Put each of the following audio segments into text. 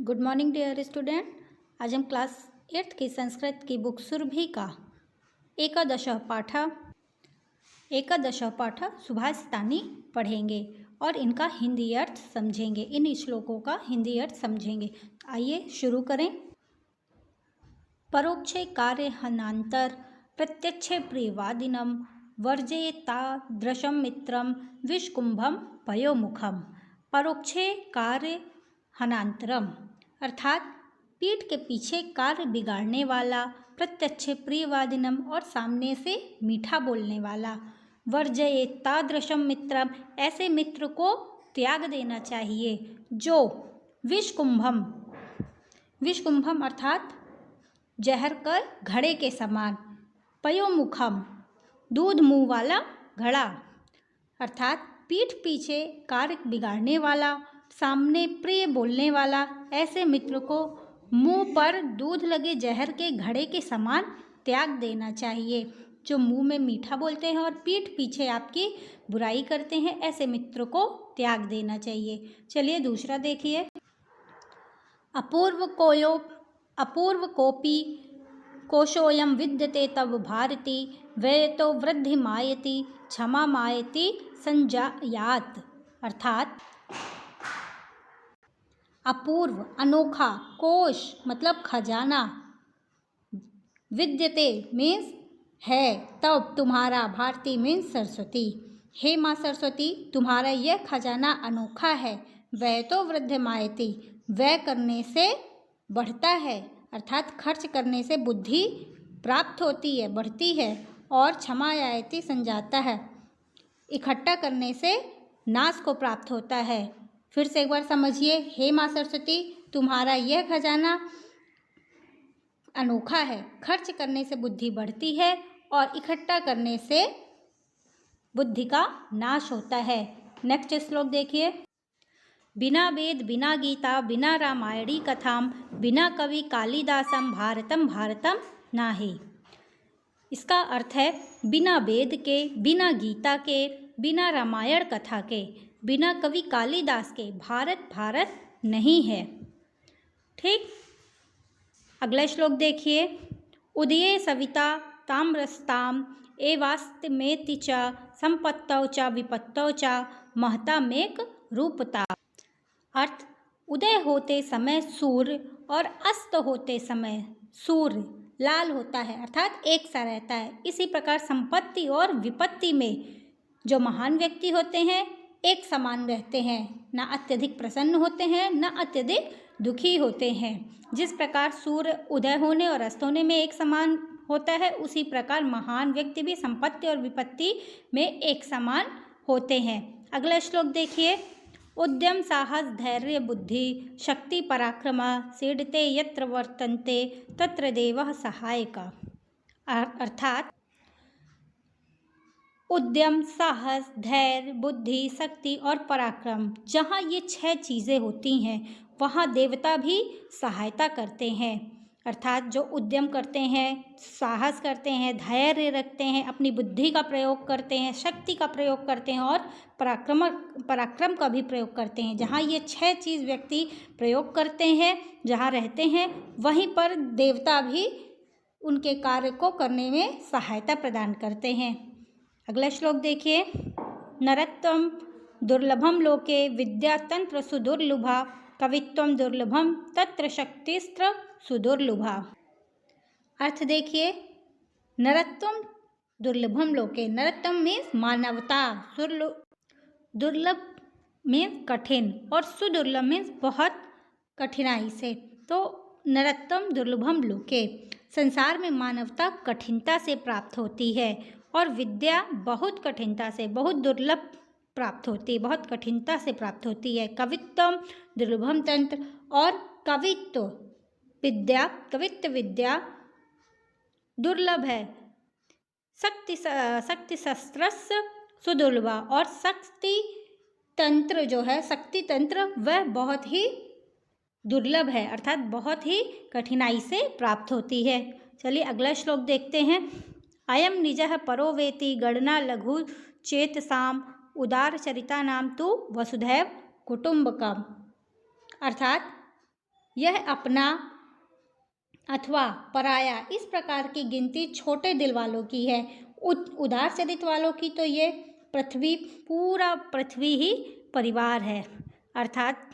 Good morning dear student. आज हम class 8th की संस्कृत की बुक सुरभि का एकादश पाठ सुभाषितानि पढ़ेंगे और इनका हिंदी अर्थ समझेंगे। इन श्लोकों का हिंदी अर्थ समझेंगे। आइए शुरू करें। परोक्षे कार्यहनांतर प्रत्यक्षे प्रियवादिनम वर्जयेतादृशं मित्रम विषकुंभम पयोमुखम। परोक्षे कार्य हनांतरम अर्थात पीठ के पीछे कार्य बिगाड़ने वाला, प्रत्यक्ष प्रियवादिनम और सामने से मीठा बोलने वाला, वर्जयेतादृशम मित्रम ऐसे मित्र को त्याग देना चाहिए जो विषकुंभम अर्थात जहर कर घड़े के समान, पयोमुखम दूध मुंह वाला घड़ा अर्थात पीठ पीछे कार्य बिगाड़ने वाला, सामने प्रिय बोलने वाला ऐसे मित्र को मुंह पर दूध लगे जहर के घड़े के समान त्याग देना चाहिए। जो मुंह में मीठा बोलते हैं और पीठ पीछे आपकी बुराई करते हैं, ऐसे मित्र को त्याग देना चाहिए। चलिए दूसरा देखिए। अपूर्व कोपी कोशोयम विद्यते तव भारती वैतो वृद्धि मायति क्षमा मायति संजायात अर्थात अपूर्व अनोखा, कोश मतलब खजाना, विद्यते मीन्स है, तब तुम्हारा, भारती मीन्स सरस्वती, हे माँ सरस्वती तुम्हारा यह खजाना अनोखा है। वह तो वृद्धि मायती व्यय करने से बढ़ता है अर्थात खर्च करने से बुद्धि प्राप्त होती है, बढ़ती है, और क्षमा आयति संजाता है इकट्ठा करने से नाश को प्राप्त होता है। फिर से एक बार समझिए। हे माँ सरस्वती तुम्हारा यह खजाना अनोखा है, खर्च करने से बुद्धि बढ़ती है और इकट्ठा करने से बुद्धि का नाश होता है। नेक्स्ट श्लोक देखिए। बिना वेद बिना गीता बिना रामायणी कथाम बिना कवि कालिदासम भारतम भारतम नाहि। इसका अर्थ है बिना वेद के, बिना गीता के, बिना रामायण कथा के, बिना कवि कालिदास के भारत भारत नहीं है। ठीक। अगला श्लोक देखिए। उदये सविता ताम्रस्ताम एवास्तमेति च संपत्तौ च विपत्तौ च महतामेक रूपता। अर्थ उदय होते समय सूर्य और अस्त होते समय सूर्य लाल होता है अर्थात एक सा रहता है। इसी प्रकार संपत्ति और विपत्ति में जो महान व्यक्ति होते हैं एक समान रहते हैं, न अत्यधिक प्रसन्न होते हैं न अत्यधिक दुखी होते हैं। जिस प्रकार सूर्य उदय होने और अस्त होने में एक समान होता है, उसी प्रकार महान व्यक्ति भी संपत्ति और विपत्ति में एक समान होते हैं। अगला श्लोक देखिए। उद्यम साहस धैर्य बुद्धि शक्ति पराक्रम सीडते यत्र वर्तन्ते तत्र देवः सहायका। अर्थात उद्यम साहस धैर्य बुद्धि शक्ति और पराक्रम, जहाँ ये 6 चीज़ें होती हैं वहाँ देवता भी सहायता करते हैं। अर्थात जो उद्यम करते हैं, साहस करते हैं, धैर्य रखते हैं, अपनी बुद्धि का प्रयोग करते हैं, शक्ति का प्रयोग करते हैं और पराक्रम का भी प्रयोग करते हैं। जहाँ ये 6 चीज़ व्यक्ति प्रयोग करते हैं, जहाँ रहते हैं, वहीं पर देवता भी उनके कार्य को करने में सहायता प्रदान करते हैं। अगला श्लोक देखिए। नरत्वम दुर्लभम लोके विद्या तंत्र सुदुर्लभा कवित्वम दुर्लभम तत्र शक्तिस्त्र सुदुर्लभा। अर्थ देखिए। नरत्वम दुर्लभम लोके, नरत्वम मीन्स मानवता, दुर्लभ मीन्स कठिन और सुदुर्लभ मीन्स बहुत कठिनाई से। तो नरत्वम दुर्लभम लोके, संसार में मानवता कठिनता से प्राप्त होती है और विद्या बहुत कठिनता से, बहुत दुर्लभ प्राप्त होती है, बहुत कठिनता से प्राप्त होती है। कवित्वम दुर्लभम तंत्र, और कवित्व विद्या दुर्लभ है। शक्ति शस्त्रस्य सुदुर्लभा, और शक्ति तंत्र जो है, शक्ति तंत्र वह बहुत ही दुर्लभ है अर्थात बहुत ही कठिनाई से प्राप्त होती है। चलिए अगला श्लोक देखते हैं। अयम निजः परो वेति गणना लघु चेतसाम उदार चरिता नाम तु वसुधैव कुटुंबकम। अर्थात यह अपना अथवा पराया, इस प्रकार की गिनती छोटे दिल वालों की है। उदार चरित्र वालों की तो ये पृथ्वी, पूरा पृथ्वी ही परिवार है। अर्थात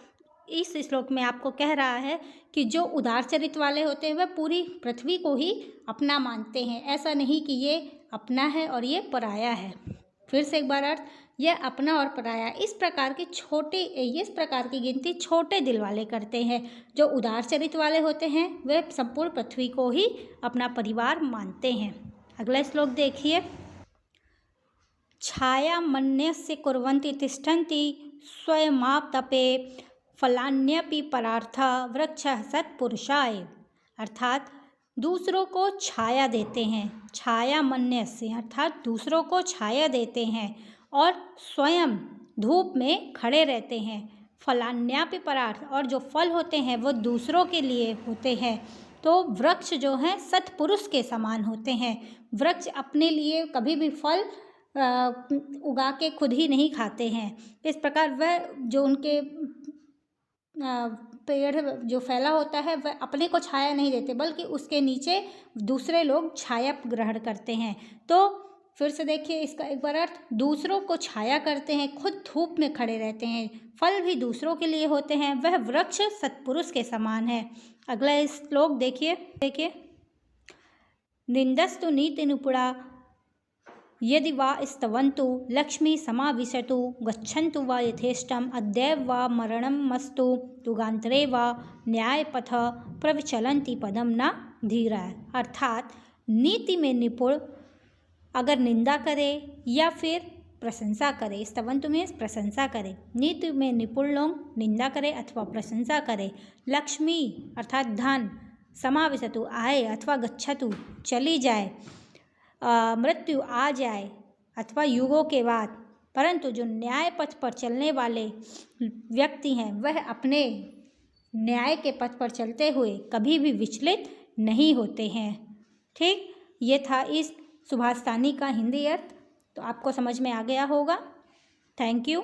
इस श्लोक में आपको कह रहा है कि जो उदार चरित्र वाले होते हैं वह पूरी पृथ्वी को ही अपना मानते हैं, ऐसा नहीं कि ये अपना है और ये पराया है। फिर से एक बार अर्थ, यह अपना और पराया, इस प्रकार की गिनती छोटे दिल वाले करते हैं। जो उदार चरित्र वाले होते हैं वे संपूर्ण पृथ्वी को ही अपना परिवार मानते हैं। अगला श्लोक देखिए। छाया मन्यस्य कुर्वन्ति तिष्ठन्ति स्वयमाप्तपे फलान्यपि परार्थ वृक्षः सत्पुरुषाय। अर्थात दूसरों को छाया देते हैं, छाया मन्यस्य अर्थात दूसरों को छाया देते हैं और स्वयं धूप में खड़े रहते हैं। फलान्यापि परार्थ, और जो फल होते हैं वो दूसरों के लिए होते हैं। तो वृक्ष जो हैं सत्पुरुष के समान होते हैं। वृक्ष अपने लिए कभी भी फल उगा के खुद ही नहीं खाते हैं। इस प्रकार वह जो उनके पेड़ जो फैला होता है वह अपने को छाया नहीं देते, बल्कि उसके नीचे दूसरे लोग छाया ग्रहण करते हैं। तो फिर से देखिए इसका एक बार अर्थ, दूसरों को छाया करते हैं, खुद धूप में खड़े रहते हैं, फल भी दूसरों के लिए होते हैं, वह वृक्ष सत्पुरुष के समान है। अगला श्लोक देखिए। निंदस्तु नीति निपुणा यदि वा स्तवन्तु लक्ष्मी समाविशतु गच्छन्तु वा यथेष्टम अद्यैव वा मरणमस्तु युगान्तरे वा न्यायपथ प्रविचलन्ति पदम न धीरा। अर्थात नीति में निपुण अगर निंदा करे या फिर प्रशंसा करे, स्तवन्तु में प्रशंसा करे, नीति में निपुण लोग निंदा करे अथवा प्रशंसा करे। लक्ष्मी अर्थात धन, समाविशतु आए अथवा गच्छतु चली जाए, मृत्यु आ जाए अथवा युगों के बाद, परंतु जो न्याय पथ पर चलने वाले व्यक्ति हैं वह अपने न्याय के पथ पर चलते हुए कभी भी विचलित नहीं होते हैं। ठीक, ये था इस सुभाषितानी का हिंदी अर्थ। तो आपको समझ में आ गया होगा। Thank you.